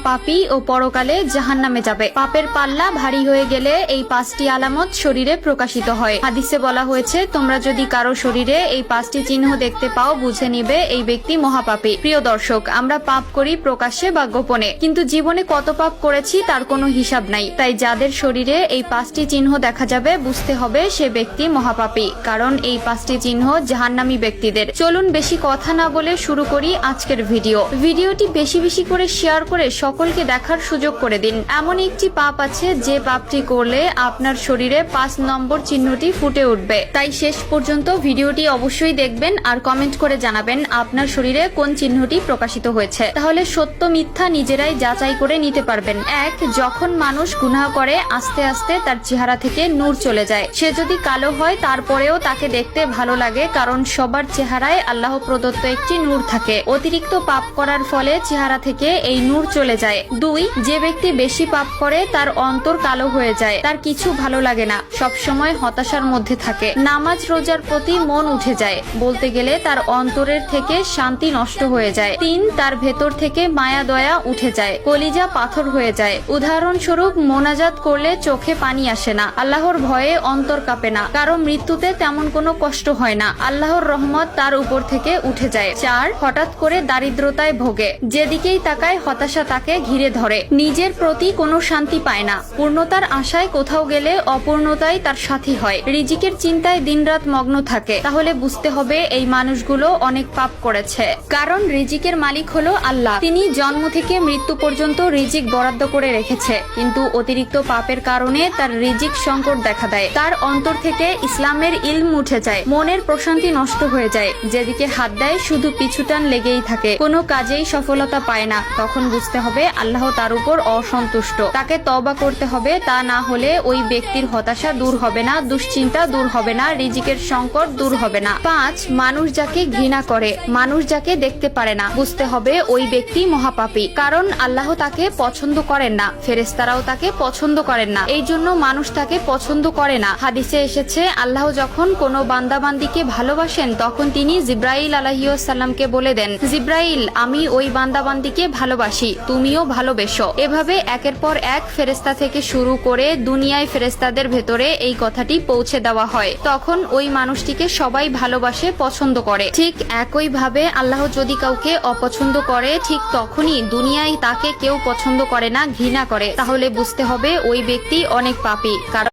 পাপী ও পরকালে জাহান্নামে যাবে। পাপের পাল্লা ভারী হয়ে গেলে এই 5টি আলামত শরীরে প্রকাশিত হয়। হাদিসে বলা হয়েছে, তোমরা যদি কারো শরীরে এই 5টি চিহ্ন দেখতে পাও, বুঝে নিবে এই ব্যক্তি মহাপাপী। প্রিয় দর্শক, আমরা পাপ করি প্রকাশ্যে বা গোপনে, কিন্তু জীবনে কত পাপ করেছি তার কোনো হিসাব নাই। তাই যাদের শরীরে এই 5টি চিহ্ন দেখা যাবে, বুঝতে হবে সে ব্যক্তি মহাপাপী, কারণ এই 5টি চিহ্ন জাহান্নামী ব্যক্তিদের। চলুন বেশি কথা না বলে শুরু করি আজকের ভিডিওটি বেশি বেশি করে শেয়ার করে সকলকে দেখার সুযোগ করে দিন। এমন একটি পাপ আছে যে পাপটি করলে আপনার শরীরে 5 নম্বর চিহ্নটি ফুটে উঠবে। তাই শেষ পর্যন্ত ভিডিওটি অবশ্যই দেখবেন আর কমেন্ট করে জানাবেন আপনার শরীরে কোন চিহ্নটি প্রকাশিত হয়েছে। তাহলে সত্য মিথ্যা নিজেরাই যাচাই করে নিতে পারবেন। 1. যখন মানুষ গুনাহ করে আস্তে আস্তে তার চেহারা থেকে নূর চলে যায়। সে যদি কালো হয় তারপরেও তাকে দেখতে ভালো লাগে, কারণ সবার চেহারায় আল্লাহ প্রদত্ত একটি নূর থাকে। অতিরিক্ত পাপ করার ফলে চেহারা থেকে এই নূর চলে যায়। 2. যে ব্যক্তি বেশি পাপ করে তার অন্তর কালো হয়ে যায়, তার কিছু ভালো লাগে না, সব সময় হতাশার মধ্যে থাকে। নামাজ রোজার প্রতি মন উঠে যায়, বলতে গেলে তার অন্তরের থেকে শান্তি নষ্ট হয়ে যায়। 3. তার ভেতর থেকে মায়া দয়া উঠে যায়, কলিজা পাথর হয়ে যায়। উদাহরণস্বরূপ, মোনাজাত করলে চোখে পানি আসে না, আল্লাহর ভয়ে অন্তর কাঁপে না, কারো মৃত্যুতে তেমন কোনো কষ্ট হয় না, আল্লাহর রহমত তার উপর থেকে উঠে যায়। 4. হঠাৎ করে দারিদ্রতায় ভোগে, যেদিকেই তাকায় হতাশা তাকে ঘিরে ধরে, নিজের প্রতি কোনো শান্তি পায় না, পূর্ণতার আশায় কোথাও গেলে অপূর্ণতাই তার সাথী হয়, রিজিকের চিন্তায় দিনরাত মগ্ন থাকে। তাহলে বুঝতে হবে এই মানুষগুলো অনেক পাপ করেছে, কারণ রিজিকের মালিক হলো আল্লাহ। তিনি জন্ম থেকে মৃত্যু পর্যন্ত রিজিক বরাদ্দ করে রেখেছে, কিন্তু অতিরিক্ত পাপের কারণে তার রিজিক সংকট দেখা দেয়। তার অন্তর থেকে ইসলামের ইলম উঠে যায়, মনের প্রশান্তি নষ্ট হয়ে যায়, যেদিকে হাত দেয় শুধু পিছুটান লেগেই থাকে, কোনো কাজেই সফলতা পায় না। তখন বুঝতে হবে আল্লাহ তার উপর অসন্তুষ্ট, তাকে তওবা করতে হবে। তা না হলে ওই ব্যক্তির হতাশা দূর হবে না, দুশ্চিন্তা দূর হবে না, রিজিকের সংকট দূর হবে না। 5. মানুষ যাকে ঘৃণা করে, মানুষ যাকে দেখতে পারে না, বুঝতে হবে ওই ব্যক্তি মহাপাপী, কারণ আল্লাহ তাকে পছন্দ করেন না, ফেরেশতারাও তাকে পছন্দ করেন না, এই জন্য মানুষ তাকে পছন্দ করে না। হাদিসে এসেছে, আল্লাহ যখন কোনো বান্দাবান্দিকে ভালোবাসেন তখন তিনি জিব্রাইল আলাইহিস সালামকে বলে দেন, জিব্রাইল, আমি ওই বান্দাবান্দিকে ভালোবাসি, তুমিও ভালোবেসো। এভাবে একের পর এক ফেরেশতা থেকে শুরু করে দুনিয়ায় ফেরেশতাদের ভেতরে এই কথাটি পৌঁছে দেওয়া হয়, তখন ওই মানুষটিকে সবাই ভালোবাসে, পছন্দ করে। ঠিক একইভাবে আল্লাহ যদি কাউকে অপছন্দ করে, ঠিক তখনই দুনিয়ায় তাকে কেউ পছন্দ করে না, ঘৃণা করে। তাহলে বুঝতে হবে ওই ব্যক্তি অনেক পাপী, কারণ